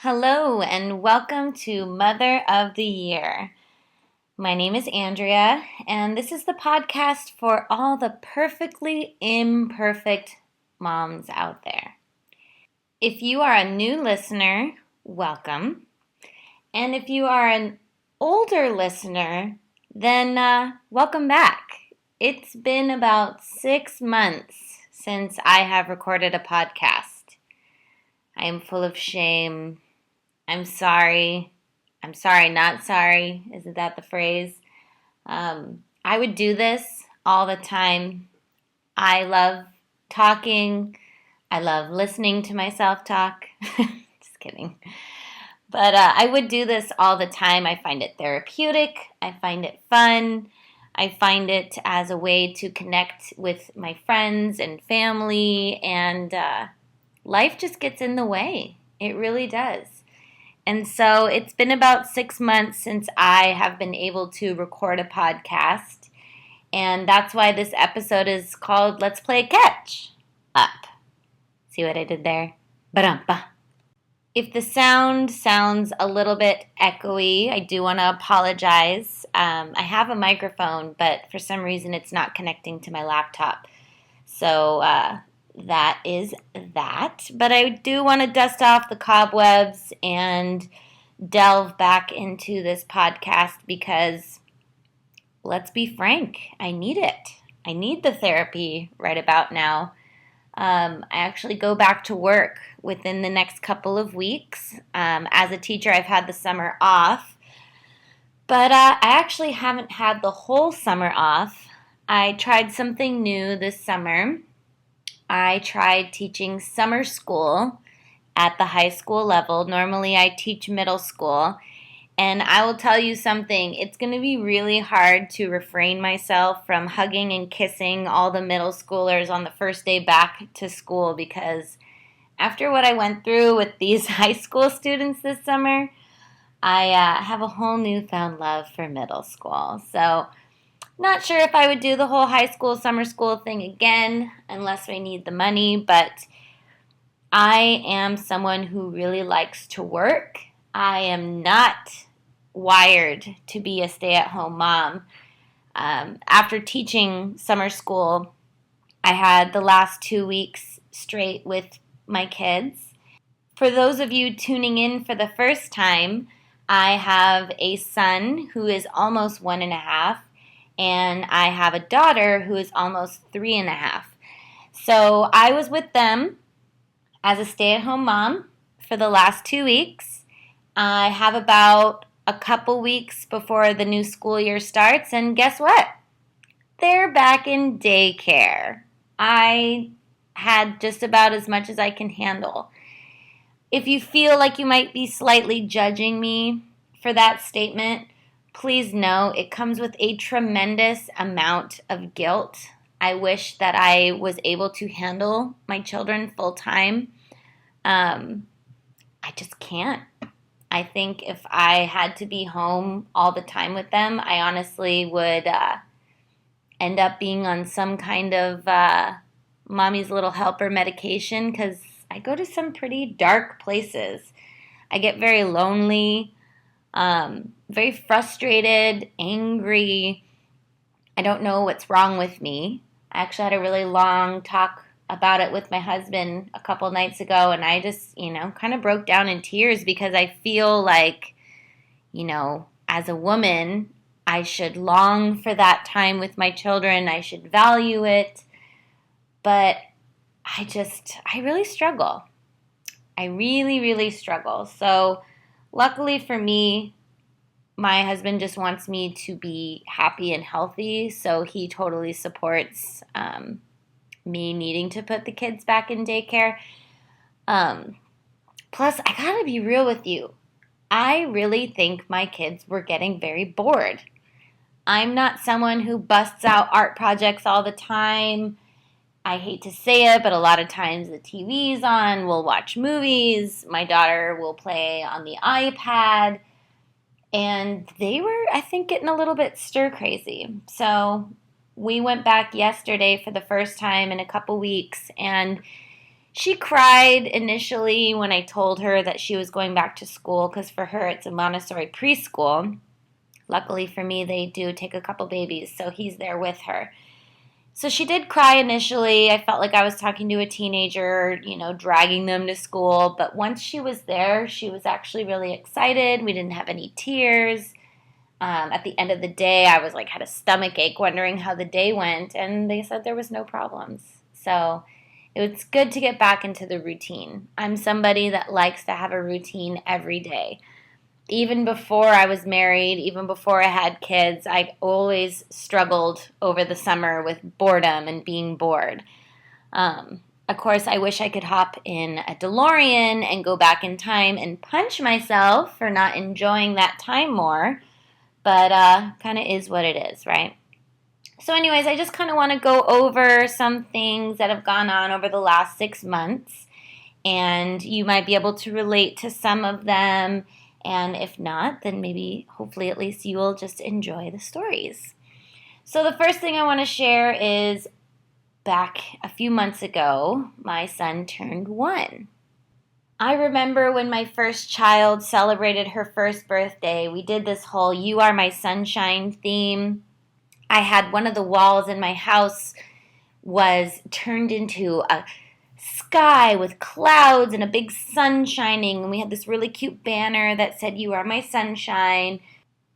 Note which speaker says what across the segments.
Speaker 1: Hello and welcome to Mother of the Year. My name is Andrea, and this is the podcast for all the perfectly imperfect moms out there. If you are a new listener, welcome. And if you are an older listener, then welcome back. It's been about 6 months since I have recorded a podcast. I am full of shame. I'm sorry. I'm sorry, not sorry. Isn't that the phrase? I would do this all the time. I love talking. I love listening to myself talk. Just kidding. But I would do this all the time. I find it therapeutic. I find it fun. I find it as a way to connect with my friends and family. And life just gets in the way. It really does. And so it's been about 6 months since I have been able to record a podcast. And that's why this episode is called Let's Play Catch Up. See what I did there? Ba-dum-ba. If the sound sounds a little bit echoey, I do want to apologize. I have a microphone, but for some reason it's not connecting to my laptop. So that is that. But I do want to dust off the cobwebs and delve back into this podcast because, let's be frank, I need it. I need the therapy right about now. I actually go back to work within the next couple of weeks. As a teacher, I've had the summer off, but I actually haven't had the whole summer off. I tried something new this summer. I tried teaching summer school at the high school level. Normally I teach middle school. And I will tell you something, it's going to be really hard to refrain myself from hugging and kissing all the middle schoolers on the first day back to school because after what I went through with these high school students this summer, I have a whole newfound love for middle school. So not sure if I would do the whole high school, summer school thing again unless I need the money, but I am someone who really likes to work. I am not wired to be a stay-at-home mom. After teaching summer school, I had the last 2 weeks straight with my kids. For those of you tuning in for the first time, I have a son who is almost 1.5, and I have a daughter who is almost 3.5. So I was with them as a stay-at-home mom for the last 2 weeks. I have about a couple weeks before the new school year starts, and guess what? They're back in daycare. I had just about as much as I can handle. If you feel like you might be slightly judging me for that statement, please know it comes with a tremendous amount of guilt. I wish that I was able to handle my children full time. I just can't. I think if I had to be home all the time with them, I honestly would end up being on some kind of mommy's little helper medication because I go to some pretty dark places. I get very lonely. Very frustrated, angry. I don't know what's wrong with me. I actually had a really long talk about it with my husband a couple nights ago, and I just, kind of broke down in tears because I feel like, as a woman, I should long for that time with my children. I should value it. But I really struggle. I really, really struggle. So luckily for me, my husband just wants me to be happy and healthy, so he totally supports me needing to put the kids back in daycare. Plus, I gotta be real with you. I really think my kids were getting very bored. I'm not someone who busts out art projects all the time. I hate to say it, but a lot of times the TV's on, we'll watch movies, my daughter will play on the iPad, and they were, I think, getting a little bit stir crazy. So we went back yesterday for the first time in a couple weeks, and She cried initially when I told her that she was going back to school because for her it's a Montessori preschool. Luckily for me, they do take a couple babies, so he's there with her. So she did cry initially. I felt like I was talking to a teenager, dragging them to school. But once she was there, she was actually really excited. We didn't have any tears. At the end of the day, I was had a stomach ache wondering how the day went, and they said there was no problems. So it's good to get back into the routine. I'm somebody that likes to have a routine every day. Even before I was married, even before I had kids, I always struggled over the summer with boredom and being bored. Of course, I wish I could hop in a DeLorean and go back in time and punch myself for not enjoying that time more, but kind of is what it is, right? So anyways, I just kind of want to go over some things that have gone on over the last 6 months, and you might be able to relate to some of them. And if not, then maybe, hopefully, at least you will just enjoy the stories. So the first thing I want to share is back a few months ago, my son turned 1. I remember when my first child celebrated her first birthday, we did this whole "You Are My Sunshine" theme. I had one of the walls in my house was turned into a sky with clouds and a big sun shining, and we had this really cute banner that said "You Are My Sunshine."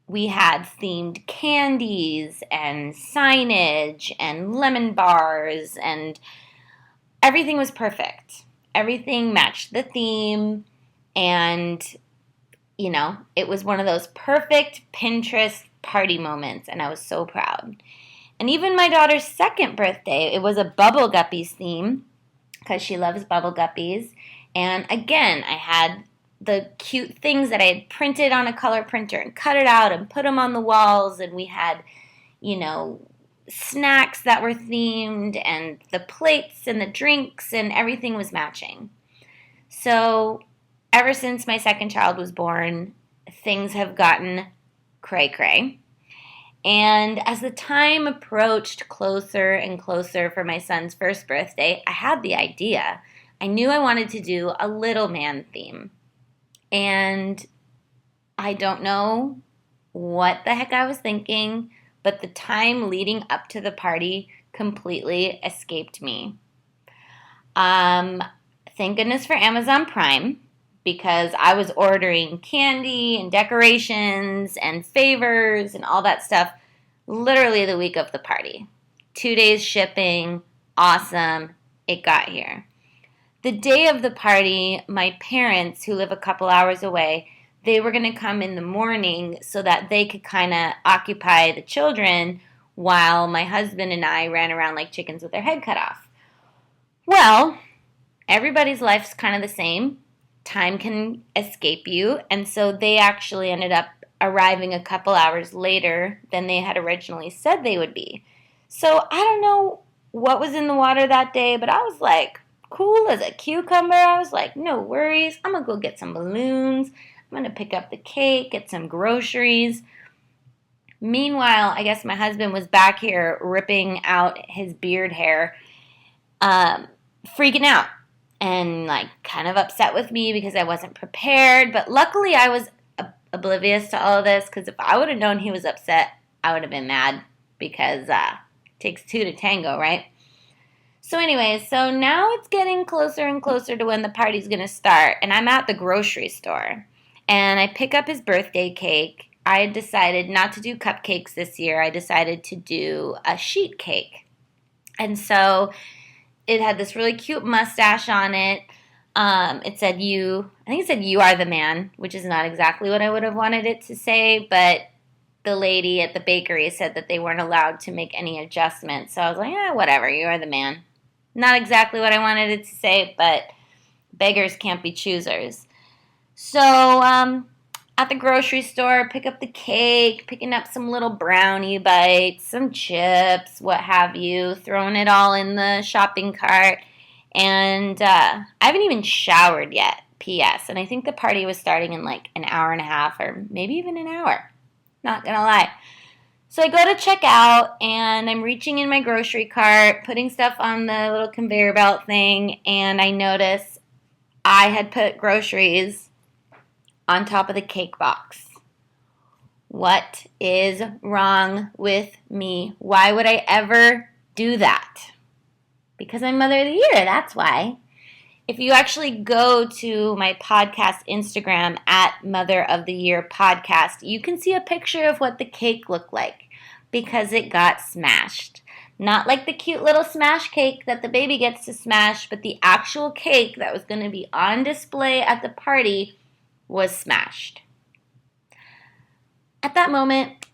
Speaker 1: We had themed candies and signage and lemon bars, and everything was perfect. Everything matched the theme, and it was one of those perfect Pinterest party moments, and I was so proud. And even my daughter's second birthday, it was a Bubble Guppies theme, because she loves Bubble Guppies. And again, I had the cute things that I had printed on a color printer and cut it out and put them on the walls. And we had, snacks that were themed and the plates and the drinks and everything was matching. So ever since my second child was born, things have gotten cray-cray. And as the time approached closer and closer for my son's first birthday, I had the idea. I knew I wanted to do a little man theme. And I don't know what the heck I was thinking, but the time leading up to the party completely escaped me. Thank goodness for Amazon Prime, because I was ordering candy and decorations and favors and all that stuff literally the week of the party. 2 days shipping, awesome, it got here. The day of the party, my parents, who live a couple hours away, they were going to come in the morning so that they could kind of occupy the children while my husband and I ran around like chickens with their head cut off. Well, everybody's life's kind of the same. Time can escape you, and so they actually ended up arriving a couple hours later than they had originally said they would be. So I don't know what was in the water that day, but I was like, cool as a cucumber. I was like, no worries. I'm going to go get some balloons. I'm going to pick up the cake, get some groceries. Meanwhile, I guess my husband was back here ripping out his beard hair, freaking out and kind of upset with me because I wasn't prepared. But luckily I was oblivious to all of this, because if I would have known he was upset, I would have been mad, because it takes two to tango, right? So anyways, so now it's getting closer and closer to when the party's going to start, and I'm at the grocery store, and I pick up his birthday cake. I had decided not to do cupcakes this year. I decided to do a sheet cake. And so it had this really cute mustache on it. It said "you are the man," which is not exactly what I would have wanted it to say, but the lady at the bakery said that they weren't allowed to make any adjustments. So I was like, whatever, you are the man. Not exactly what I wanted it to say, but beggars can't be choosers. So at the grocery store, pick up the cake, picking up some little brownie bites, some chips, what have you, throwing it all in the shopping cart. And I haven't even showered yet, P.S. And I think the party was starting in an hour and a half, or maybe even an hour. Not gonna lie. So I go to check out, and I'm reaching in my grocery cart, putting stuff on the little conveyor belt thing, and I notice I had put groceries on top of the cake box. What is wrong with me? Why would I ever do that? Because I'm Mother of the Year, that's why. If you actually go to my podcast Instagram at Mother of the Year Podcast, you can see a picture of what the cake looked like because it got smashed. Not like the cute little smash cake that the baby gets to smash, but the actual cake that was going to be on display at the party was smashed. At that moment,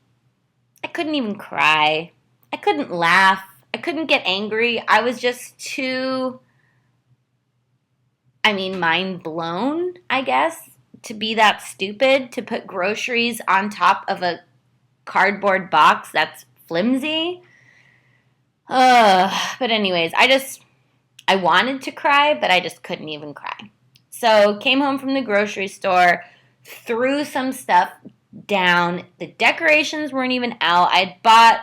Speaker 1: I couldn't even cry. I couldn't laugh. I couldn't get angry. I was just too, mind blown, I guess, to be that stupid, to put groceries on top of a cardboard box that's flimsy. But anyways, I wanted to cry, but I just couldn't even cry. So came home from the grocery store, threw some stuff down. The decorations weren't even out. I'd bought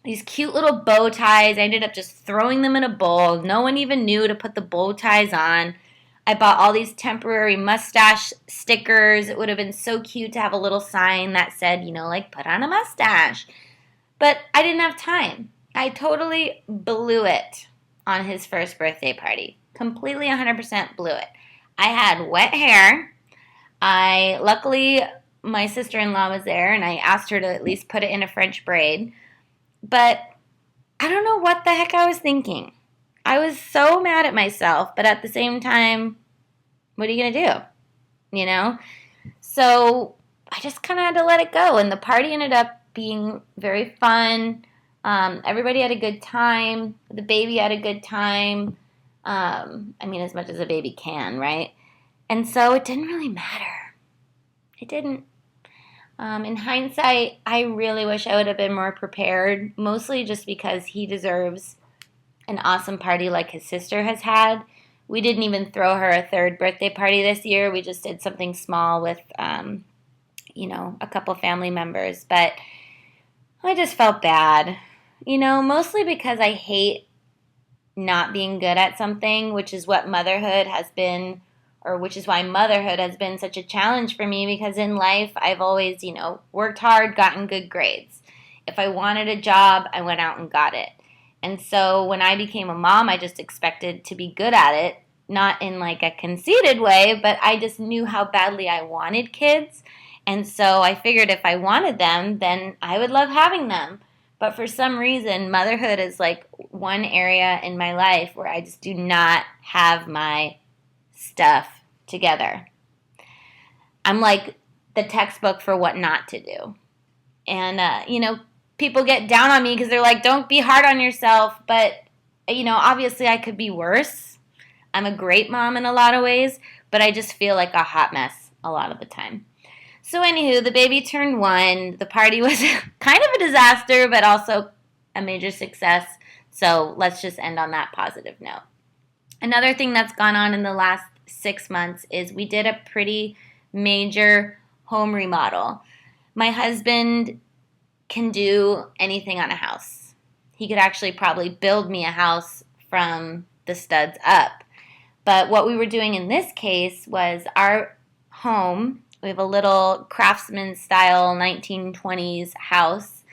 Speaker 1: these cute little bow ties. I ended up just throwing them in a bowl. No one even knew to put the bow ties on. I bought all these temporary mustache stickers. It would have been so cute to have a little sign that said, put on a mustache. But I didn't have time. I totally blew it on his first birthday party. Completely 100% blew it. I had wet hair. Luckily, my sister-in-law was there, and I asked her to at least put it in a French braid. But I don't know what the heck I was thinking. I was so mad at myself, but at the same time, what are you going to do? So I just kind of had to let it go, and the party ended up being very fun. Everybody had a good time. The baby had a good time. As much as a baby can, right? And so it didn't really matter. It didn't. In hindsight, I really wish I would have been more prepared, mostly just because he deserves an awesome party like his sister has had. We didn't even throw her a third birthday party this year. We just did something small with, a couple family members. But I just felt bad, mostly because I hate not being good at something, which is what motherhood has been, or which is why motherhood has been such a challenge for me, because in life I've always, worked hard, gotten good grades. If I wanted a job, I went out and got it. And so when I became a mom, I just expected to be good at it, not in like a conceited way, but I just knew how badly I wanted kids. And so I figured if I wanted them, then I would love having them. But for some reason, motherhood is like one area in my life where I just do not have my stuff together. I'm like the textbook for what not to do. And, people get down on me because they're like, don't be hard on yourself. But, obviously I could be worse. I'm a great mom in a lot of ways, but I just feel like a hot mess a lot of the time. So anywho, the baby turned 1. The party was kind of a disaster, but also a major success. So let's just end on that positive note. Another thing that's gone on in the last 6 months is we did a pretty major home remodel. My husband can do anything on a house. He could actually probably build me a house from the studs up. But what we were doing in this case was our home. We have a little craftsman style 1920s house.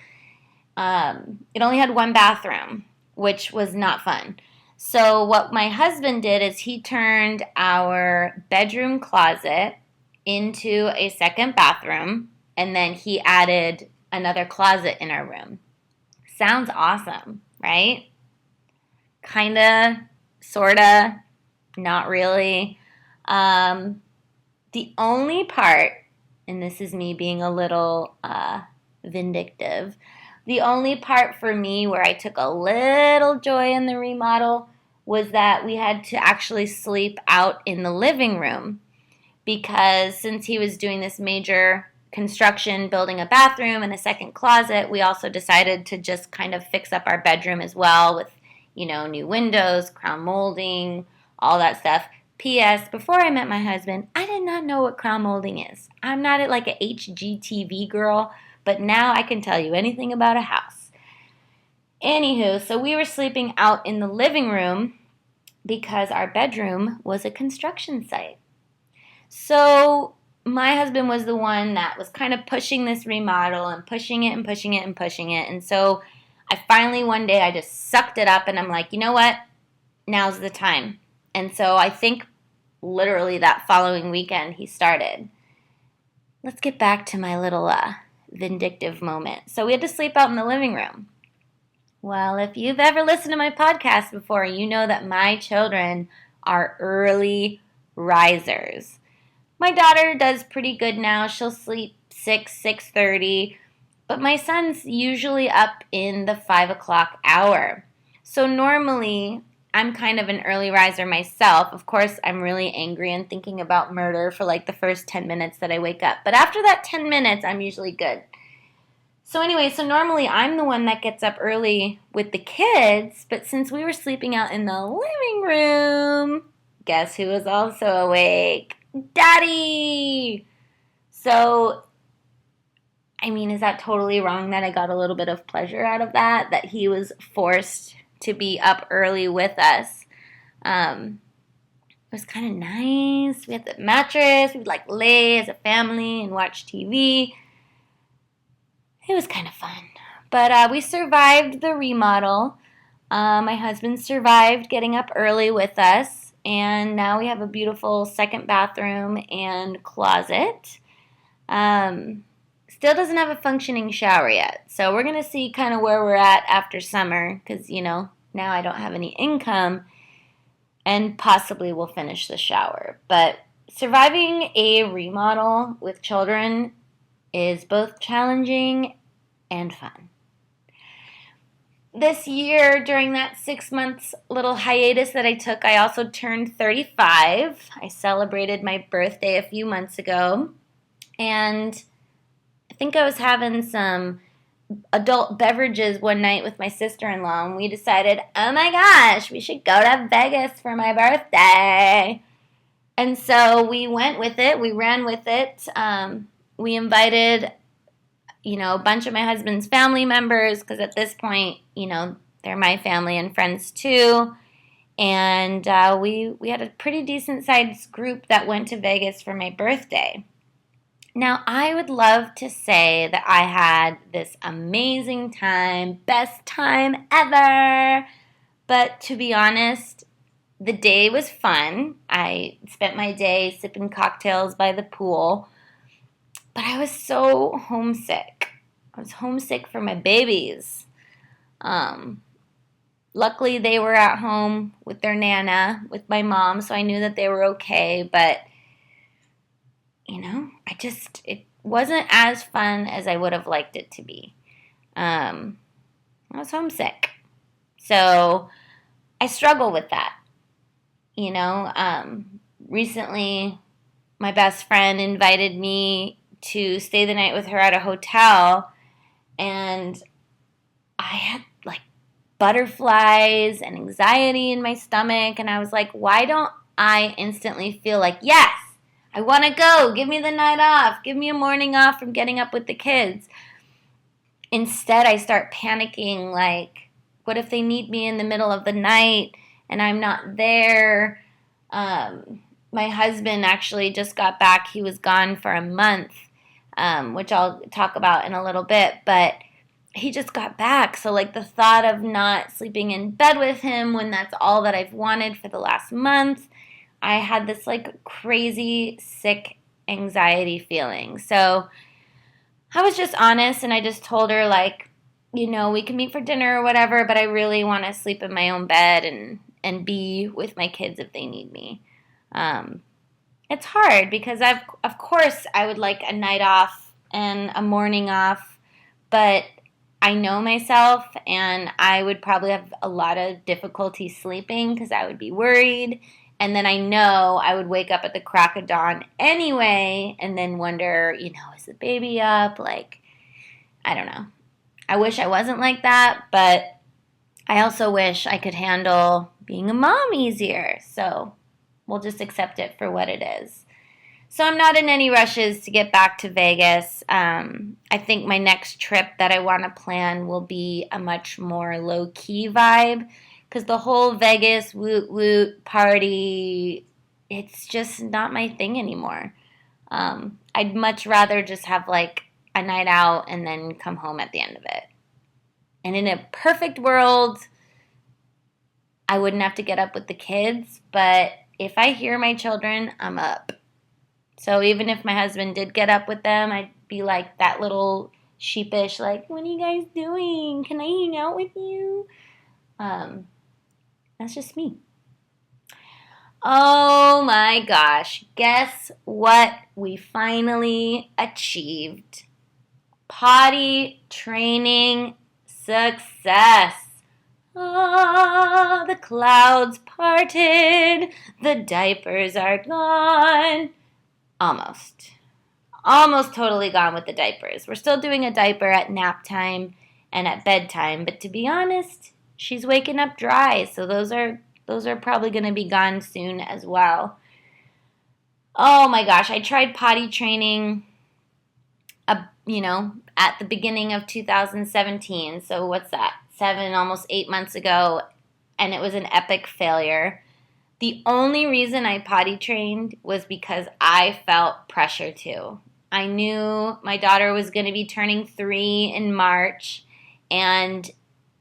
Speaker 1: It only had 1 bathroom, which was not fun. So what my husband did is he turned our bedroom closet into a second bathroom, and then he added another closet in our room. Sounds awesome, right? Kinda, sorta, not really. The only part, and this is me being a little vindictive, the only part for me where I took a little joy in the remodel was that we had to actually sleep out in the living room, because since he was doing this major construction, building a bathroom and a second closet, we also decided to just kind of fix up our bedroom as well with, new windows, crown molding, all that stuff. P.S. Before I met my husband, I did not know what crown molding is. I'm not like a HGTV girl, but but now I can tell you anything about a house. Anywho, so we were sleeping out in the living room because our bedroom was a construction site. So my husband was the one that was kind of pushing this remodel and pushing it and pushing it and pushing it. And so I finally one day I just sucked it up and I'm like, you know what? Now's the time. And so I think literally that following weekend he started. Let's get back to my little vindictive moment. So we had to sleep out in the living room. Well, if you've ever listened to my podcast before, you know that my children are early risers. My daughter does pretty good now. She'll sleep 6:30, but my son's usually up in the 5 o'clock hour. So normally, I'm kind of an early riser myself. Of course, I'm really angry and thinking about murder for like the first 10 minutes that I wake up. But after that 10 minutes, I'm usually good. So anyway, so normally I'm the one that gets up early with the kids, but since we were sleeping out in the living room, guess who was also awake? Daddy! So, I mean, is that totally wrong that I got a little bit of pleasure out of that? That he was forced to be up early with us. It was kind of nice. We had the mattress. We'd like lay as a family and watch TV. It was kind of fun. But we survived the remodel. My husband survived getting up early with us. And now we have a beautiful second bathroom and closet. Still doesn't have a functioning shower yet. So we're going to see kind of where we're at after summer. Because, you know, now I don't have any income. And possibly we'll finish the shower. But surviving a remodel with children is both challenging and fun. This year, during that 6 months little hiatus that I took, I also turned 35. I celebrated my birthday a few months ago. And I think I was having some adult beverages one night with my sister-in-law. And we decided, oh my gosh, we should go to Vegas for my birthday. And so we went with it. We ran with it. We invited, you know, a bunch of my husband's family members because at this point, you know, they're my family and friends too. And we had a pretty decent sized group that went to Vegas for my birthday. Now, I would love to say that I had this amazing time, best time ever. But to be honest, the day was fun. I spent my day sipping cocktails by the pool. But I was so homesick. I was homesick for my babies. Luckily, they were at home with their Nana, with my mom, so I knew that they were okay. But, you know, it wasn't as fun as I would have liked it to be. I was homesick. So I struggle with that. You know, recently, my best friend invited me to stay the night with her at a hotel, and I had like butterflies and anxiety in my stomach, and I was like, why don't I instantly feel like, yes, I want to go, give me the night off, give me a morning off from getting up with the kids. Instead, I start panicking, like, what if they need me in the middle of the night and I'm not there? My husband actually just got back. He was gone for a month. Which I'll talk about in a little bit, but he just got back. So like the thought of not sleeping in bed with him when that's all that I've wanted for the last month, I had this like crazy sick anxiety feeling. So I was just honest and I just told her like, you know, we can meet for dinner or whatever, but I really want to sleep in my own bed and be with my kids if they need me. It's hard because of course I would like a night off and a morning off, but I know myself and I would probably have a lot of difficulty sleeping because I would be worried. And then I know I would wake up at the crack of dawn anyway and then wonder, you know, is the baby up? Like, I don't know. I wish I wasn't like that, but I also wish I could handle being a mom easier. So we'll just accept it for what it is. So I'm not in any rushes to get back to Vegas. I think my next trip that I want to plan will be a much more low-key vibe because the whole Vegas woot woot party, it's just not my thing anymore. I'd much rather just have like a night out and then come home at the end of it. And in a perfect world, I wouldn't have to get up with the kids, but if I hear my children, I'm up. So even if my husband did get up with them, I'd be like that little sheepish, like, what are you guys doing? Can I hang out with you? That's just me. Oh my gosh, guess what we finally achieved? Potty training success. Ah, the clouds parted, the diapers are gone. Almost. Almost totally gone with the diapers. We're still doing a diaper at nap time and at bedtime, but to be honest, she's waking up dry, so those are probably going to be gone soon as well. Oh my gosh, I tried potty training at the beginning of 2017. So what's that? 7, almost 8 months ago, and it was an epic failure. The only reason I potty trained was because I felt pressure to. I knew my daughter was going to be turning 3 in March, and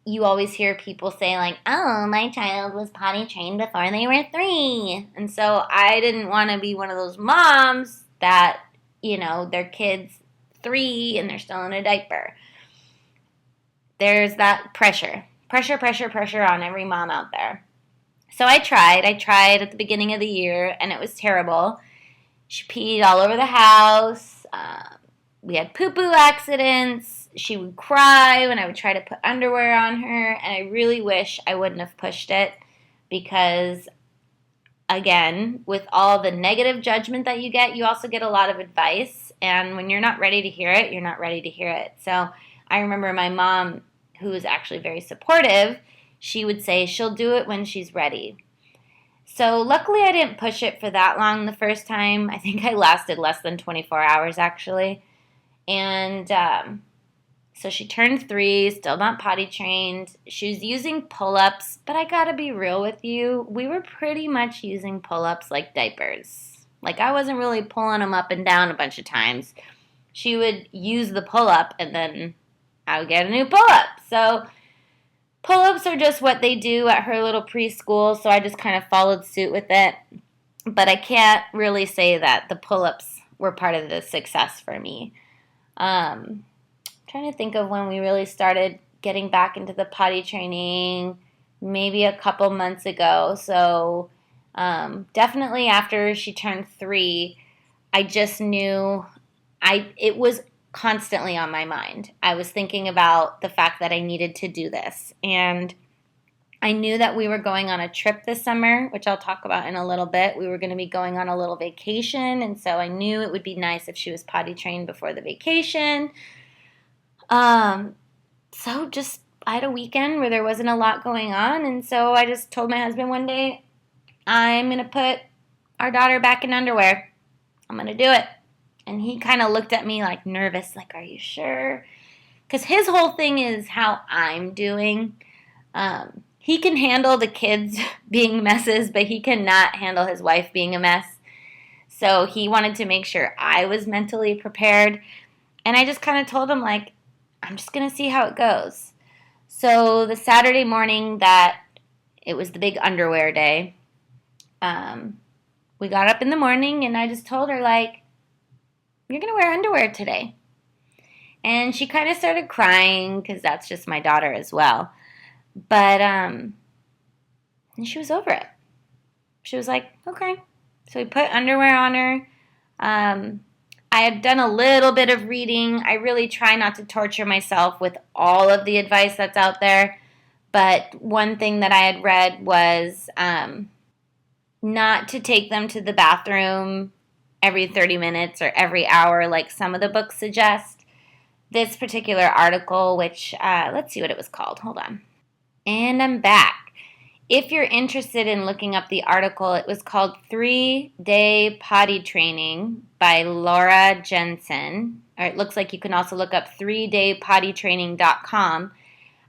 Speaker 1: you always hear people say like, oh, my child was potty trained before they were 3. And so I didn't want to be one of those moms that, their kid's 3 and they're still in a diaper. There's that pressure on every mom out there. So I tried at the beginning of the year, and it was terrible. She peed all over the house. We had poo-poo accidents. She would cry when I would try to put underwear on her, and I really wish I wouldn't have pushed it because, again, with all the negative judgment that you also get a lot of advice, and when you're not ready to hear it, you're not ready to hear it. So I remember my mom, who was actually very supportive, she would say she'll do it when she's ready. So luckily I didn't push it for that long the first time. I think I lasted less than 24 hours actually. And so she turned 3, still not potty trained. She was using pull-ups, but I gotta be real with you. We were pretty much using pull-ups like diapers. Like I wasn't really pulling them up and down a bunch of times. She would use the pull-up and then I would get a new pull-up. So pull-ups are just what they do at her little preschool, so I just kind of followed suit with it. But I can't really say that the pull-ups were part of the success for me. Trying to think of when we really started getting back into the potty training, maybe a couple months ago. So definitely after she turned 3, I just knew it was constantly on my mind. I was thinking about the fact that I needed to do this. And I knew that we were going on a trip this summer, which I'll talk about in a little bit. We were going to be going on a little vacation, and so I knew it would be nice if she was potty trained before the vacation. So just I had a weekend where there wasn't a lot going on, and so I just told my husband one day, I'm going to put our daughter back in underwear. I'm going to do it. And he kind of looked at me like nervous, like, are you sure? Because his whole thing is how I'm doing. He can handle the kids being messes, but he cannot handle his wife being a mess. So he wanted to make sure I was mentally prepared. And I just kind of told him, like, I'm just going to see how it goes. So the Saturday morning that it was the big underwear day, we got up in the morning and I just told her, like, you're going to wear underwear today. And she kind of started crying because that's just my daughter as well. But and she was over it. She was like, okay. So we put underwear on her. I had done a little bit of reading. I really try not to torture myself with all of the advice that's out there. But one thing that I had read was not to take them to the bathroom every 30 minutes or every hour like some of the books suggest. This particular article, which, let's see what it was called. Hold on. And I'm back. If you're interested in looking up the article, it was called 3-Day Potty Training by Laura Jensen. Or it looks like you can also look up 3daypottytraining.com.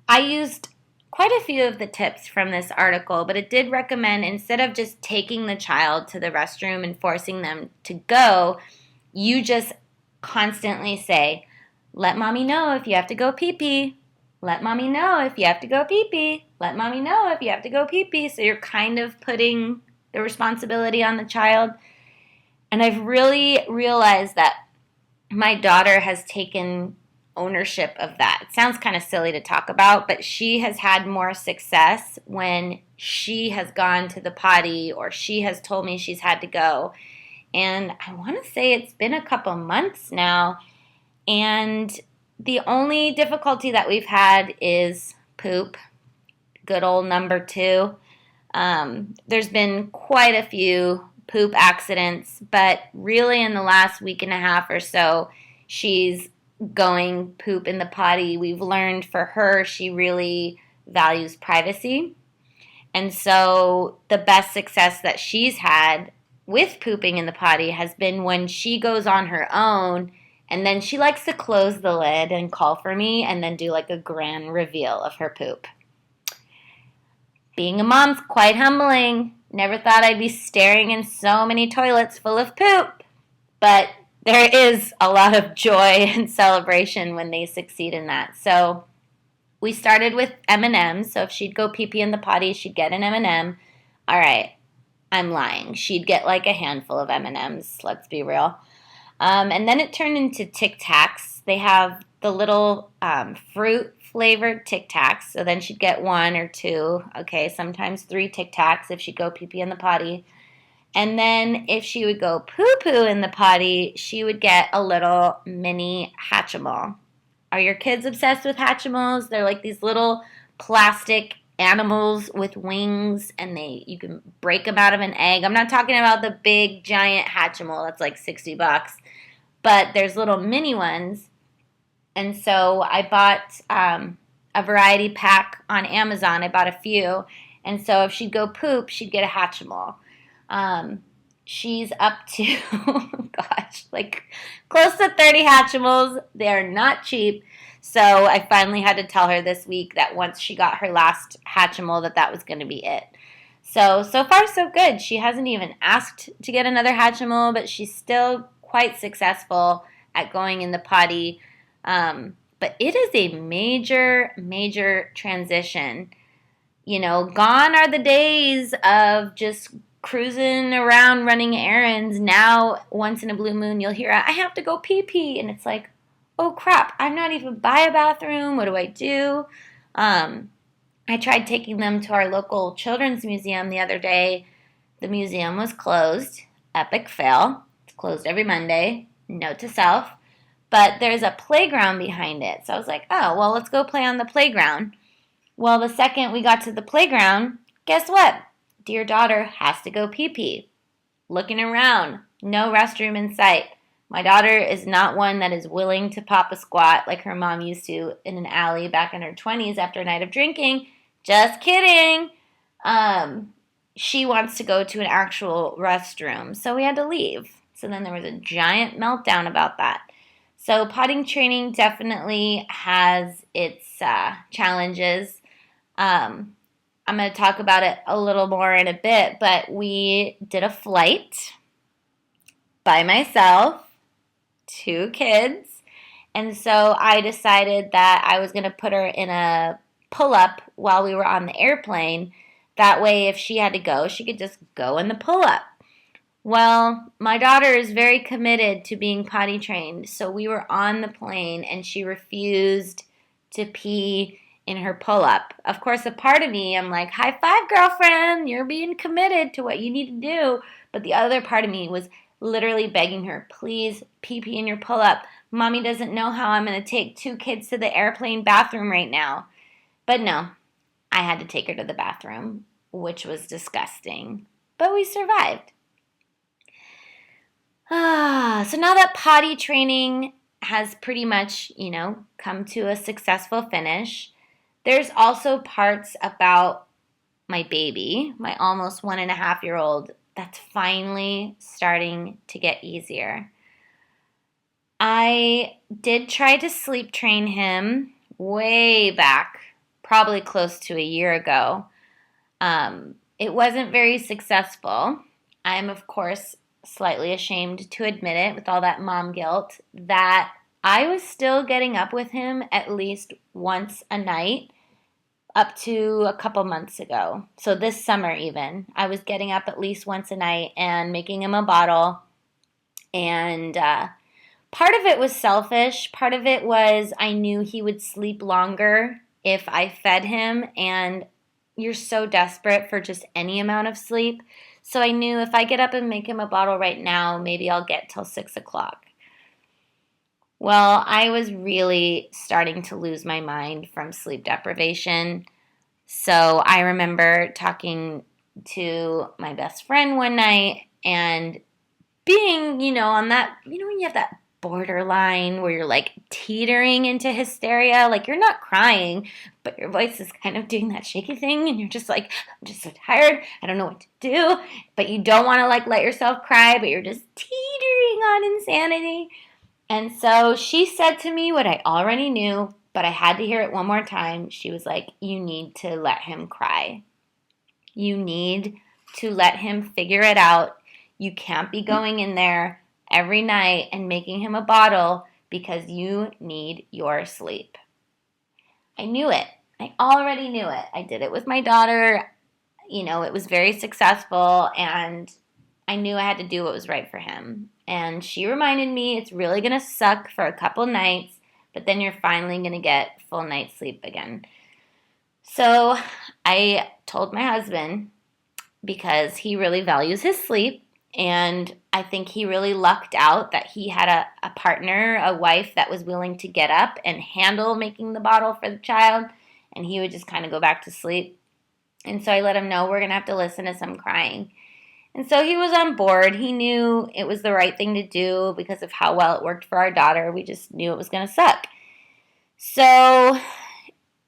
Speaker 1: I used quite a few of the tips from this article, but it did recommend instead of just taking the child to the restroom and forcing them to go, you just constantly say, let mommy know if you have to go pee-pee. Let mommy know if you have to go pee-pee. Let mommy know if you have to go pee-pee. So you're kind of putting the responsibility on the child. And I've really realized that my daughter has taken ownership of that. It sounds kind of silly to talk about, but she has had more success when she has gone to the potty or she has told me she's had to go. And I want to say it's been a couple months now. And the only difficulty that we've had is poop, good old number 2. There's been quite a few poop accidents, but really in the last week and a half or so, she's going poop in the potty. We've learned for her, she really values privacy. And so the best success that she's had with pooping in the potty has been when she goes on her own. And then she likes to close the lid and call for me and then do like a grand reveal of her poop. Being a mom's quite humbling. Never thought I'd be staring in so many toilets full of poop. But there is a lot of joy and celebration when they succeed in that. So we started with M&Ms. So if she'd go pee-pee in the potty, she'd get an M&M. All right, I'm lying. She'd get like a handful of M&Ms, let's be real. And then it turned into Tic Tacs. They have the little fruit-flavored Tic Tacs. So then she'd get 1 or 2, okay, sometimes 3 Tic Tacs if she'd go pee-pee in the potty. And then if she would go poo-poo in the potty, she would get a little mini Hatchimal. Are your kids obsessed with Hatchimals? They're like these little plastic animals with wings, and you can break them out of an egg. I'm not talking about the big giant Hatchimal that's like $60, but there's little mini ones. And so I bought a variety pack on Amazon. I bought a few, and so if she'd go poop, she'd get a Hatchimal. She's up to gosh, like close to 30 Hatchimals. They're not cheap. So I finally had to tell her this week that once she got her last Hatchimal that was going to be it. So far so good. She hasn't even asked to get another Hatchimal, but she's still quite successful at going in the potty. But it is a major, major transition. You know, gone are the days of just cruising around running errands. Now, once in a blue moon, you'll hear, I have to go pee-pee. And it's like, oh crap, I'm not even by a bathroom. What do I do? I tried taking them to our local children's museum the other day. The museum was closed. Epic fail. It's closed every Monday. Note to self. But there's a playground behind it. So I was like, oh, well, let's go play on the playground. Well, the second we got to the playground, guess what? Dear daughter has to go pee-pee. Looking around, no restroom in sight. My daughter is not one that is willing to pop a squat like her mom used to in an alley back in her 20s after a night of drinking. Just kidding. She wants to go to an actual restroom, so we had to leave. So then there was a giant meltdown about that. So potting training definitely has its challenges. I'm going to talk about it a little more in a bit, but we did a flight by myself, 2 kids, and so I decided that I was going to put her in a pull-up while we were on the airplane. That way, if she had to go, she could just go in the pull-up. Well, my daughter is very committed to being potty trained, so we were on the plane, and she refused to pee in her pull-up. Of course, a part of me, I'm like, high five, girlfriend, you're being committed to what you need to do. But the other part of me was literally begging her, please pee-pee in your pull-up. Mommy doesn't know how I'm going to take 2 kids to the airplane bathroom right now. But no, I had to take her to the bathroom, which was disgusting. But we survived. So now that potty training has pretty much, come to a successful finish, there's also parts about my baby, my almost 1.5-year-old, that's finally starting to get easier. I did try to sleep train him way back, probably close to a year ago. It wasn't very successful. I'm, of course, slightly ashamed to admit it with all that mom guilt that I was still getting up with him at least once a night up to a couple months ago. So this summer even, I was getting up at least once a night and making him a bottle. And part of it was selfish. Part of it was I knew he would sleep longer if I fed him. And you're so desperate for just any amount of sleep. So I knew if I get up and make him a bottle right now, maybe I'll get till 6 o'clock. Well, I was really starting to lose my mind from sleep deprivation. So I remember talking to my best friend one night and being, on that, when you have that borderline where you're like teetering into hysteria, like you're not crying, but your voice is kind of doing that shaky thing and you're just like, I'm just so tired, I don't know what to do, but you don't want to like let yourself cry, but you're just teetering on insanity. And so she said to me what I already knew, but I had to hear it one more time. She was like, you need to let him cry. You need to let him figure it out. You can't be going in there every night and making him a bottle because you need your sleep. I knew it. I already knew it. I did it with my daughter. It was very successful, and I knew I had to do what was right for him. And she reminded me it's really going to suck for a couple nights, but then you're finally going to get full night's sleep again. So I told my husband, because he really values his sleep, and I think he really lucked out that he had a partner, a wife that was willing to get up and handle making the bottle for the child, and he would just kind of go back to sleep. And so I let him know we're going to have to listen to some crying. And so he was on board. He knew it was the right thing to do because of how well it worked for our daughter. We just knew it was going to suck. So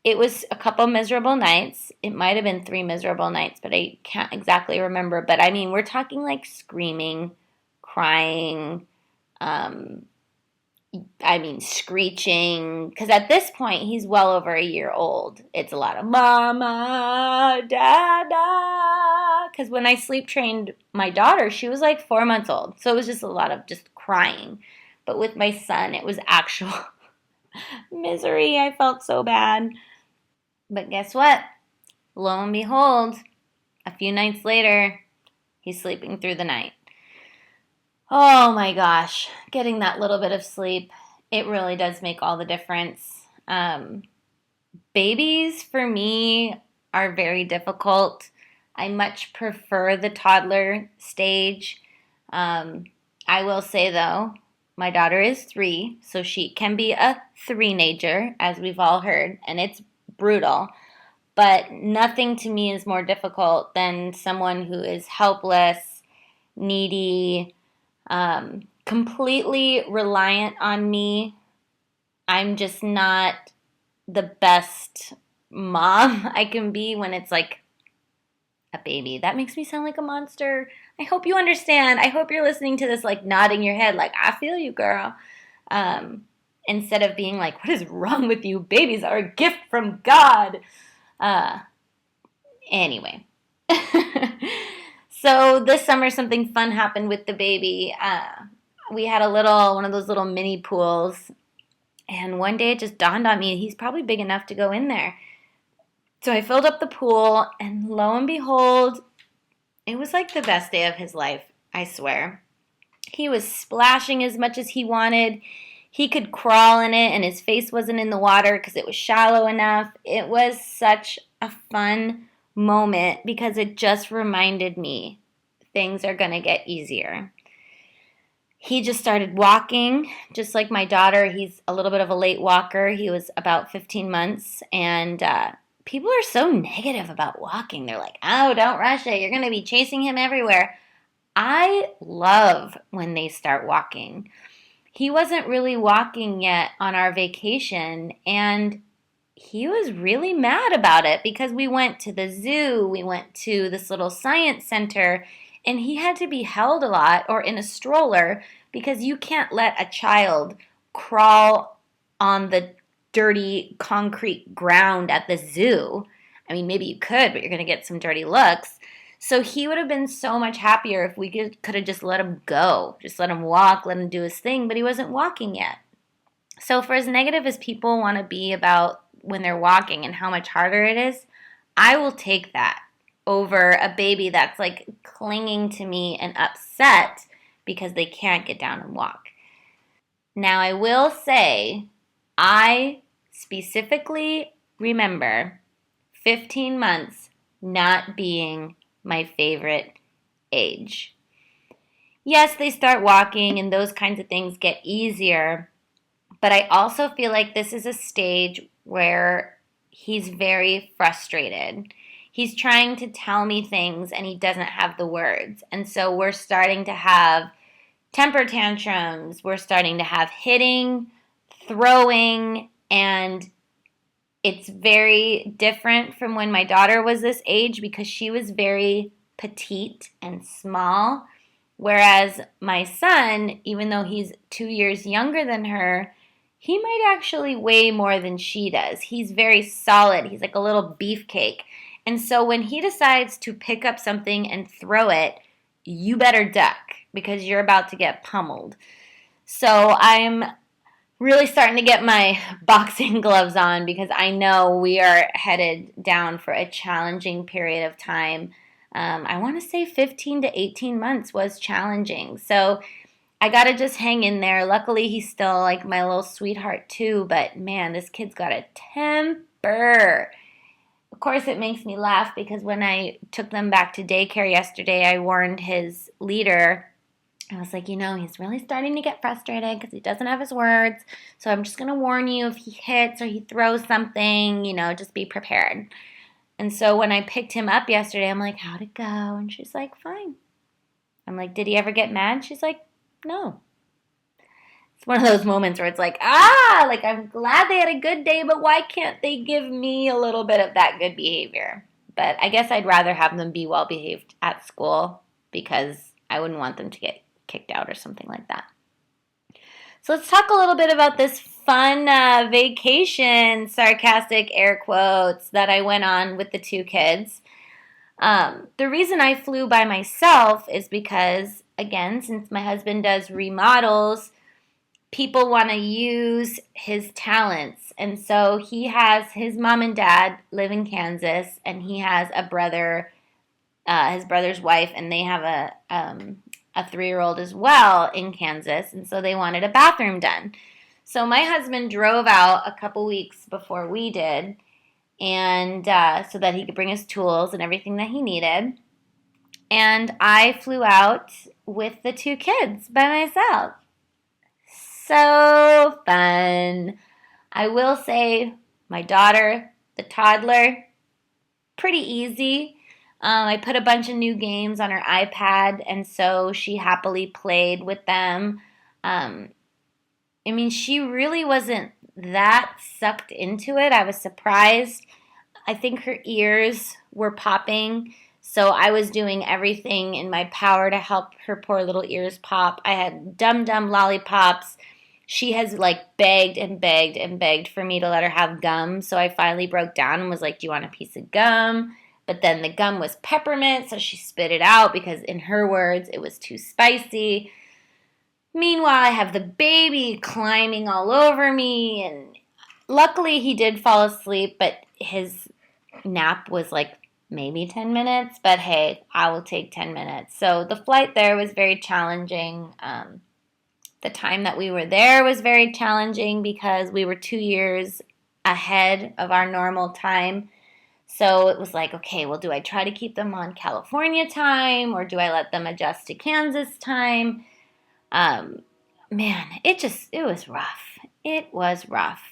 Speaker 1: it was a couple miserable nights. It might have been 3 miserable nights, but I can't exactly remember. But I mean, we're talking like screaming, crying, screeching. Because at this point, he's well over a year old. It's a lot of mama, dada. Because when I sleep trained my daughter, she was like 4 months old. So it was just a lot of just crying. But with my son, it was actual misery. I felt so bad. But guess what? Lo and behold, a few nights later, he's sleeping through the night. Oh my gosh, getting that little bit of sleep, it really does make all the difference. Babies, for me, are very difficult. I much prefer the toddler stage. I will say, though, my daughter is 3, so she can be a three-nager, as we've all heard, and it's brutal. But nothing to me is more difficult than someone who is helpless, needy, completely reliant on me. I'm just not the best mom I can be when it's like a baby. That makes me sound like a monster. I hope you understand. I hope you're listening to this like nodding your head like, I feel you, girl. Instead of being like, what is wrong with you? Babies are a gift from God. Anyway. So this summer something fun happened with the baby. We had one of those little mini pools. And one day it just dawned on me, he's probably big enough to go in there. So I filled up the pool, and lo and behold, it was like the best day of his life, I swear. He was splashing as much as he wanted. He could crawl in it, and his face wasn't in the water because it was shallow enough. It was such a fun moment because it just reminded me things are going to get easier. He just started walking, just like my daughter. He's a little bit of a late walker. He was about 15 months, and people are so negative about walking. They're like, oh, don't rush it. You're going to be chasing him everywhere. I love when they start walking. He wasn't really walking yet on our vacation, and he was really mad about it because we went to the zoo, we went to this little science center, and he had to be held a lot or in a stroller because you can't let a child crawl on the dirty concrete ground at the zoo. I mean, maybe you could, but you're going to get some dirty looks. So he would have been so much happier if we could have just let him go, just let him walk, let him do his thing, but he wasn't walking yet. So for as negative as people want to be about when they're walking and how much harder it is, I will take that over a baby that's like clinging to me and upset because they can't get down and walk. Now I will say, I specifically remember 15 months not being my favorite age. Yes, they start walking and those kinds of things get easier, but I also feel like this is a stage where he's very frustrated. He's trying to tell me things and he doesn't have the words. And so we're starting to have temper tantrums. We're starting to have hitting, throwing, and it's very different from when my daughter was this age because she was very petite and small. Whereas my son, even though he's 2 years younger than her, he might actually weigh more than she does. He's very solid. He's like a little beefcake. And so when he decides to pick up something and throw it, you better duck because you're about to get pummeled. So I'm really starting to get my boxing gloves on because I know we are headed down for a challenging period of time. I want to say 15 to 18 months was challenging. So I got to just hang in there. Luckily, he's still like my little sweetheart too, but man, this kid's got a temper. Of course, it makes me laugh because when I took them back to daycare yesterday, I warned his leader. I was like, he's really starting to get frustrated because he doesn't have his words. So I'm just going to warn you if he hits or he throws something, just be prepared. And so when I picked him up yesterday, I'm like, how'd it go? And she's like, fine. I'm like, did he ever get mad? She's like, no. It's one of those moments where it's like, I'm glad they had a good day, but why can't they give me a little bit of that good behavior? But I guess I'd rather have them be well behaved at school because I wouldn't want them to get kicked out or something like that. So let's talk a little bit about this fun vacation, sarcastic air quotes, that I went on with the two kids. The reason I flew by myself is because, again, since my husband does remodels, people want to use his talents. And so he has his mom and dad live in Kansas, and he has a brother, his brother's wife, and they have a 3-year-old as well in Kansas. And so they wanted a bathroom done. So my husband drove out a couple weeks before we did, and so that he could bring his tools and everything that he needed. And I flew out with the two kids by myself. So fun. I will say my daughter, the toddler, pretty easy. I put a bunch of new games on her iPad, and so she happily played with them. She really wasn't that sucked into it. I was surprised. I think her ears were popping, so I was doing everything in my power to help her poor little ears pop. I had dum-dum lollipops. She has begged and begged and begged for me to let her have gum, so I finally broke down and was like, do you want a piece of gum? But then the gum was peppermint, so she spit it out because, in her words, it was too spicy. Meanwhile, I have the baby climbing all over me, and luckily he did fall asleep, but his nap was maybe 10 minutes, but hey, I will take 10 minutes. So the flight there was very challenging. The time that we were there was very challenging because we were 2 years ahead of our normal time. So it was like, okay, well, do I try to keep them on California time or do I let them adjust to Kansas time? It was rough. It was rough.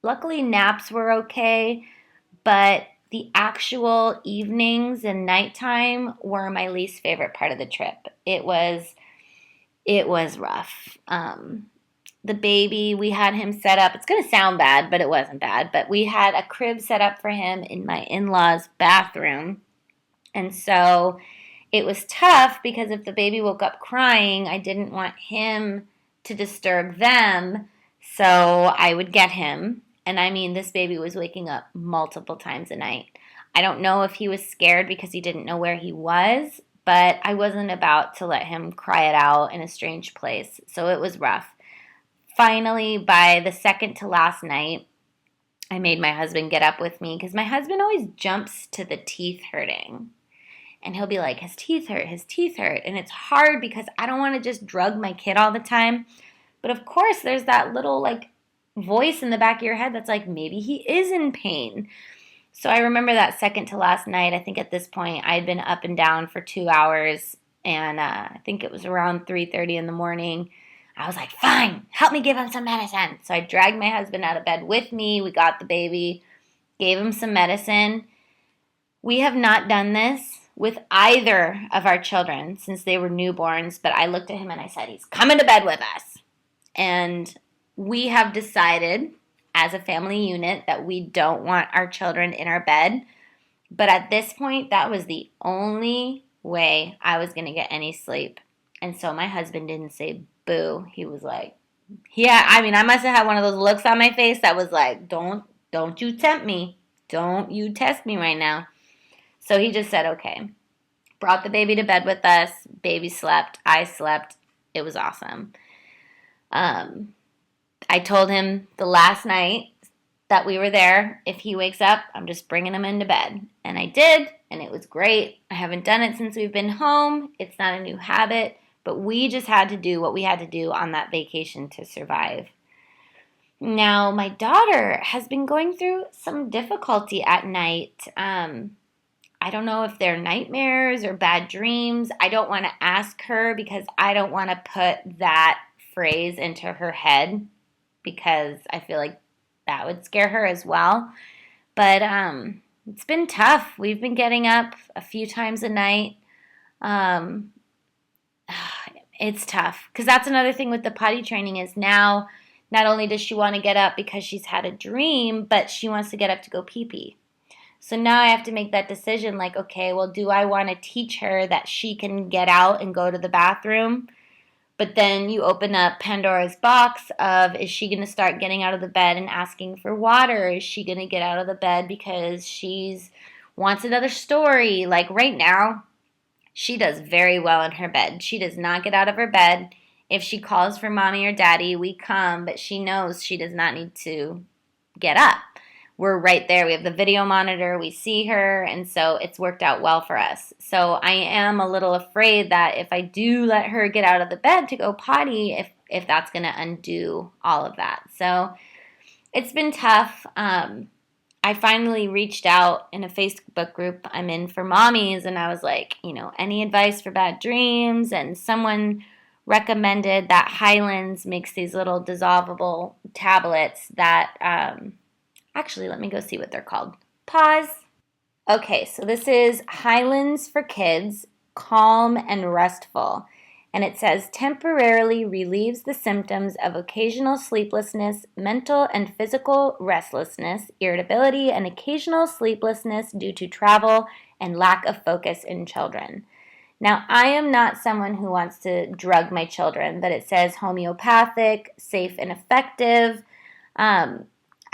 Speaker 1: Luckily, naps were okay, but the actual evenings and nighttime were my least favorite part of the trip. It was rough. the baby, we had him set up. It's going to sound bad, but it wasn't bad. But we had a crib set up for him in my in-laws' bathroom. And so it was tough because if the baby woke up crying, I didn't want him to disturb them. So I would get him. And I mean, this baby was waking up multiple times a night. I don't know if he was scared because he didn't know where he was, but I wasn't about to let him cry it out in a strange place. So it was rough. Finally, by the second to last night, I made my husband get up with me because my husband always jumps to the teeth hurting. And he'll be like, his teeth hurt, his teeth hurt. And it's hard because I don't want to just drug my kid all the time. But of course, there's that little like voice in the back of your head that's like, maybe he is in pain. So I remember that second to last night. I think at this point I had been up and down for 2 hours, and I think it was around 3:30 in the morning. I was like, fine, help me give him some medicine. So I dragged my husband out of bed with me. We got the baby, gave him some medicine. We have not done this with either of our children since they were newborns, but I looked at him and I said, he's coming to bed with us. And we have decided as a family unit that we don't want our children in our bed. But at this point, that was the only way I was going to get any sleep. And so my husband didn't say boo. He was like, yeah, I mean, I must have had one of those looks on my face that was like, don't you tempt me. Don't you test me right now. So he just said, okay. Brought the baby to bed with us. Baby slept. I slept. It was awesome. I told him the last night that we were there, if he wakes up, I'm just bringing him into bed. And I did, and it was great. I haven't done it since we've been home. It's not a new habit, but we just had to do what we had to do on that vacation to survive. Now, my daughter has been going through some difficulty at night. I don't know if they're nightmares or bad dreams. I don't want to ask her because I don't want to put that phrase into her head because I feel like that would scare her as well. But it's been tough. We've been getting up a few times a night. It's tough because that's another thing with the potty training is now not only does she want to get up because she's had a dream, but she wants to get up to go pee-pee. So now I have to make that decision like, okay, well, do I want to teach her that she can get out and go to the bathroom? But then you open up Pandora's box of, is she going to start getting out of the bed and asking for water? Is she going to get out of the bed because she's wants another story? Like right now, she does very well in her bed. She does not get out of her bed. If she calls for mommy or daddy, we come, but she knows she does not need to get up. We're right there. We have the video monitor. We see her, and so it's worked out well for us. So I am a little afraid that if I do let her get out of the bed to go potty, if that's going to undo all of that. So it's been tough. I finally reached out in a Facebook group I'm in for mommies, and I was like, any advice for bad dreams? And someone recommended that Highlands makes these little dissolvable tablets that actually, let me go see what they're called. Pause. Okay, so this is Highlands for Kids, Calm and Restful. And it says, temporarily relieves the symptoms of occasional sleeplessness, mental and physical restlessness, irritability, and occasional sleeplessness due to travel and lack of focus in children. Now, I am not someone who wants to drug my children, but it says homeopathic, safe and effective.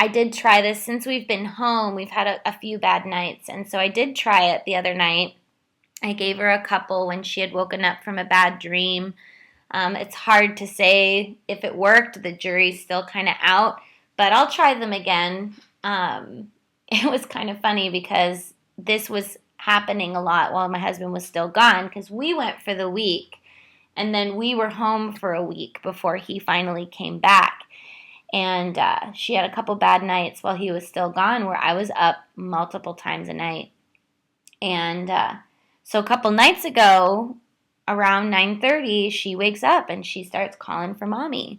Speaker 1: I did try this since we've been home. We've had a few bad nights, and so I did try it the other night. I gave her a couple when she had woken up from a bad dream. It's hard to say if it worked. The jury's still kind of out, but I'll try them again. It was kind of funny because this was happening a lot while my husband was still gone because we went for the week, and then we were home for a week before he finally came back. And she had a couple bad nights while he was still gone where I was up multiple times a night. And so a couple nights ago, around 9:30, she wakes up and she starts calling for mommy.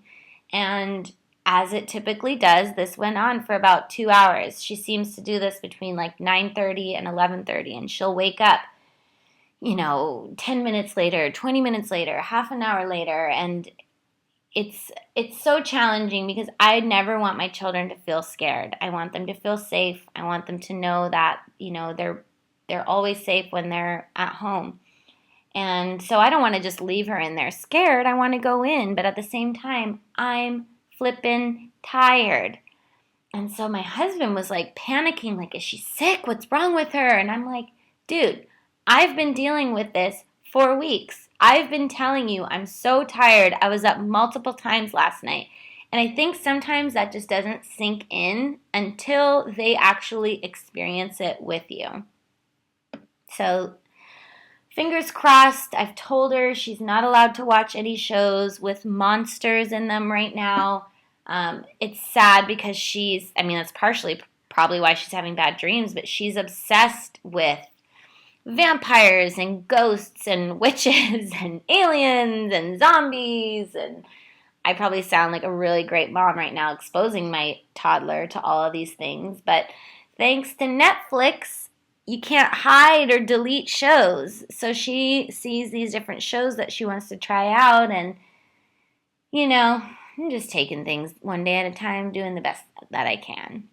Speaker 1: And as it typically does, this went on for about 2 hours. She seems to do this between like 9:30 and 11:30. And she'll wake up, 10 minutes later, 20 minutes later, half an hour later. And it's so challenging because I never want my children to feel scared. I want them to feel safe. I want them to know that, they're always safe when they're at home. And so I don't want to just leave her in there scared. I want to go in, but at the same time, I'm flippin' tired. And so my husband was like panicking, like, is she sick? What's wrong with her? And I'm like, dude, I've been dealing with this for weeks. I've been telling you I'm so tired. I was up multiple times last night. And I think sometimes that just doesn't sink in until they actually experience it with you. So fingers crossed. I've told her she's not allowed to watch any shows with monsters in them right now. It's sad because that's partially probably why she's having bad dreams, but she's obsessed with vampires and ghosts and witches and aliens and zombies. And I probably sound like a really great mom right now exposing my toddler to all of these things. But thanks to Netflix, you can't hide or delete shows. So she sees these different shows that she wants to try out, and, I'm just taking things one day at a time, doing the best that I can.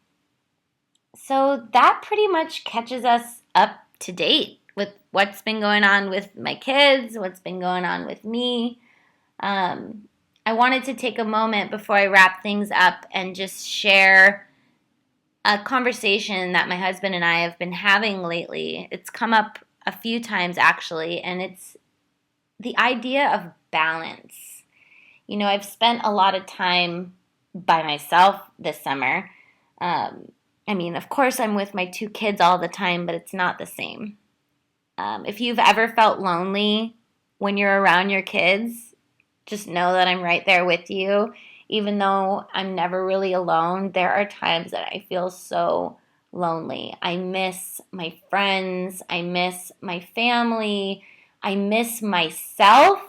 Speaker 1: So that pretty much catches us up to date with what's been going on with my kids, what's been going on with me. I wanted to take a moment before I wrap things up and just share a conversation that my husband and I have been having lately. It's come up a few times actually, and it's the idea of balance. I've spent a lot of time by myself this summer. Of course I'm with my 2 kids all the time, but it's not the same. If you've ever felt lonely when you're around your kids, just know that I'm right there with you. Even though I'm never really alone, there are times that I feel so lonely. I miss my friends. I miss my family. I miss myself.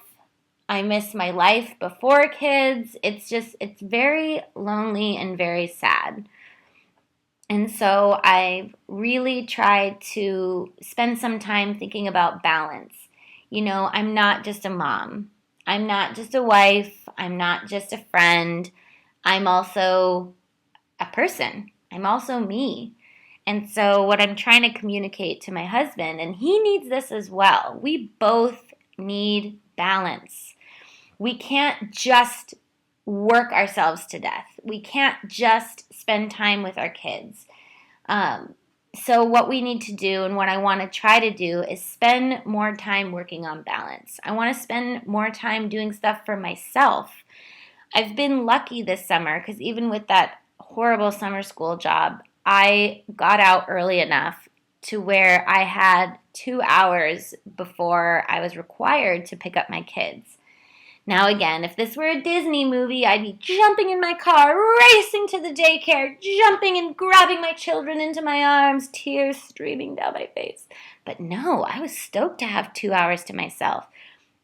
Speaker 1: I miss my life before kids. It's very lonely and very sad. And so I've really tried to spend some time thinking about balance. I'm not just a mom. I'm not just a wife. I'm not just a friend. I'm also a person. I'm also me. And so what I'm trying to communicate to my husband, and he needs this as well, we both need balance. We can't just work ourselves to death. We can't just spend time with our kids. So what we need to do, and what I want to try to do, is spend more time working on balance. I want to spend more time doing stuff for myself. I've been lucky this summer because even with that horrible summer school job, I got out early enough to where I had 2 hours before I was required to pick up my kids. Now again, if this were a Disney movie, I'd be jumping in my car, racing to the daycare, jumping and grabbing my children into my arms, tears streaming down my face. But no, I was stoked to have 2 hours to myself.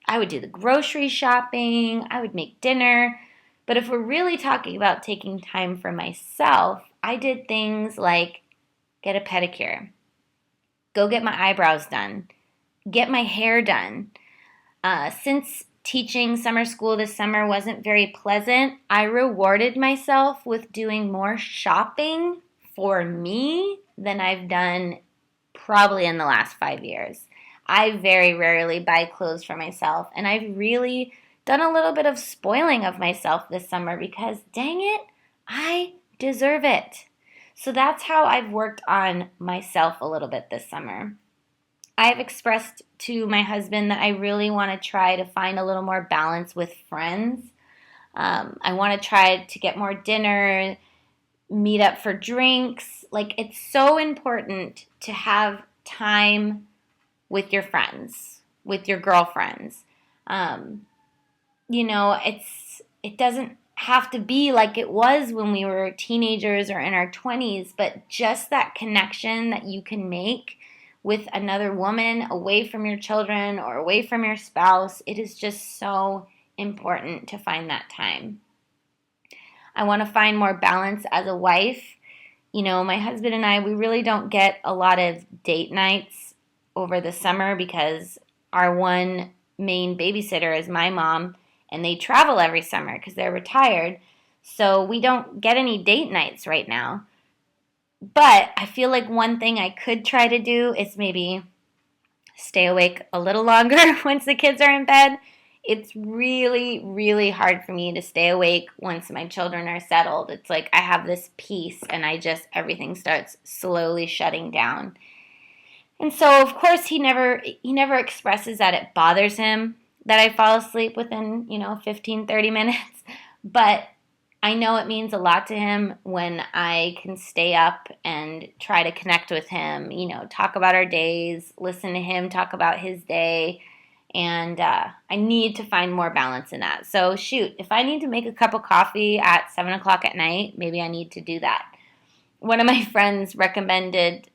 Speaker 1: I would do the grocery shopping, I would make dinner. But if we're really talking about taking time for myself, I did things like get a pedicure, go get my eyebrows done, get my hair done. Since teaching summer school this summer wasn't very pleasant, I rewarded myself with doing more shopping for me than I've done probably in the last 5 years. I very rarely buy clothes for myself, and I've really done a little bit of spoiling of myself this summer because, dang it, I deserve it. So that's how I've worked on myself a little bit this summer. I've expressed to my husband that I really want to try to find a little more balance with friends. I want to try to get more dinner, meet up for drinks. It's so important to have time with your friends, with your girlfriends. It doesn't have to be like it was when we were teenagers or in our 20s, but just that connection that you can make with another woman away from your children or away from your spouse, it is just so important to find that time. I want to find more balance as a wife. My husband and I, we really don't get a lot of date nights over the summer because our one main babysitter is my mom, and they travel every summer because they're retired. So we don't get any date nights right now. But I feel like one thing I could try to do is maybe stay awake a little longer once the kids are in bed. It's really, really hard for me to stay awake once my children are settled. It's like I have this peace and everything starts slowly shutting down. And so, of course, he never expresses that it bothers him that I fall asleep within, 15, 30 minutes. But I know it means a lot to him when I can stay up and try to connect with him, talk about our days, listen to him talk about his day. And I need to find more balance in that. So, shoot, if I need to make a cup of coffee at 7 o'clock at night, maybe I need to do that. One of my friends recommended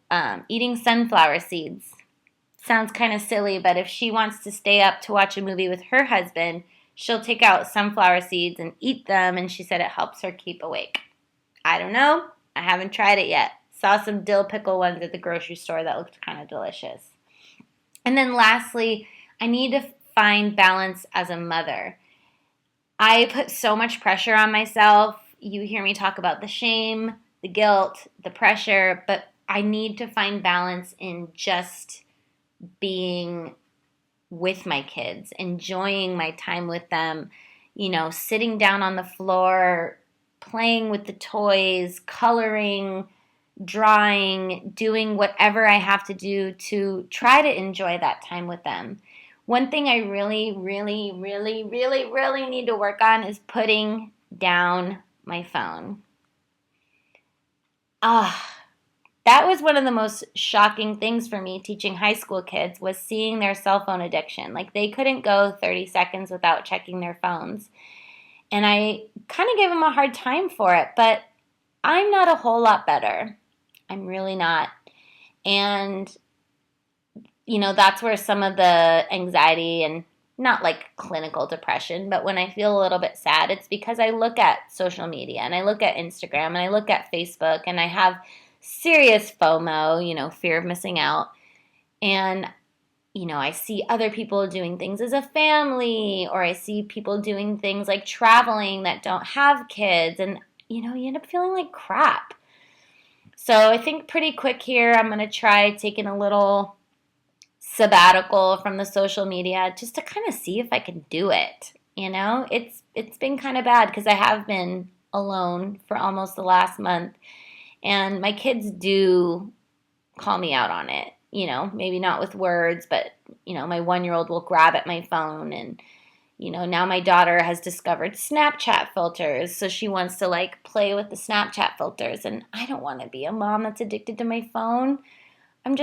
Speaker 1: eating sunflower seeds. Sounds kind of silly, but if she wants to stay up to watch a movie with her husband, she'll take out sunflower seeds and eat them, and she said it helps her keep awake. I don't know. I haven't tried it yet. Saw some dill pickle ones at the grocery store that looked kind of delicious. And then lastly, I need to find balance as a mother. I put so much pressure on myself. You hear me talk about the shame, the guilt, the pressure, but I need to find balance in just being with my kids, enjoying my time with them, sitting down on the floor, playing with the toys, coloring, drawing, doing whatever I have to do to try to enjoy that time with them. One thing I really, really, really, really, really need to work on is putting down my phone. That was one of the most shocking things for me teaching high school kids was seeing their cell phone addiction. Like they couldn't go 30 seconds without checking their phones. And I kind of gave them a hard time for it, but I'm not a whole lot better. I'm really not. And, that's where some of the anxiety and not like clinical depression, but when I feel a little bit sad, it's because I look at social media and I look at Instagram and I look at Facebook and I have serious FOMO, fear of missing out. And, I see other people doing things as a family, or I see people doing things like traveling that don't have kids. And, you end up feeling like crap. So I think pretty quick here, I'm going to try taking a little sabbatical from the social media just to kind of see if I can do it. It's been kind of bad because I have been alone for almost the last month. And my kids do call me out on it, maybe not with words, but, my 1-year-old will grab at my phone. And, now my daughter has discovered Snapchat filters. So she wants to play with the Snapchat filters. And I don't want to be a mom that's addicted to my phone. I'm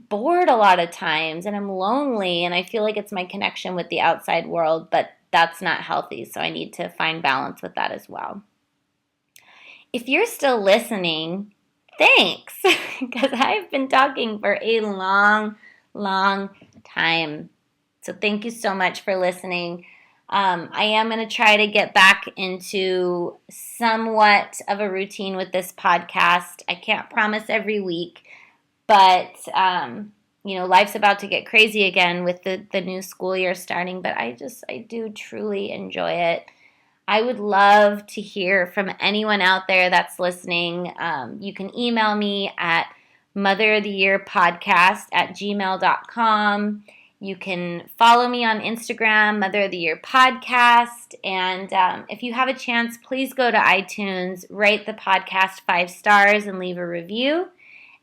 Speaker 1: bored a lot of times and I'm lonely. And I feel like it's my connection with the outside world, but that's not healthy. So I need to find balance with that as well. If you're still listening, thanks, because I've been talking for a long, long time. So thank you so much for listening. I am going to try to get back into somewhat of a routine with this podcast. I can't promise every week, but, life's about to get crazy again with the new school year starting, but I do truly enjoy it. I would love to hear from anyone out there that's listening. You can email me at motheroftheyearpodcast@gmail.com. You can follow me on Instagram, Mother of the Year Podcast. And if you have a chance, please go to iTunes, rate the podcast 5 stars, and leave a review.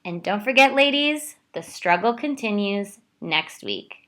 Speaker 1: And don't forget, ladies, the struggle continues next week.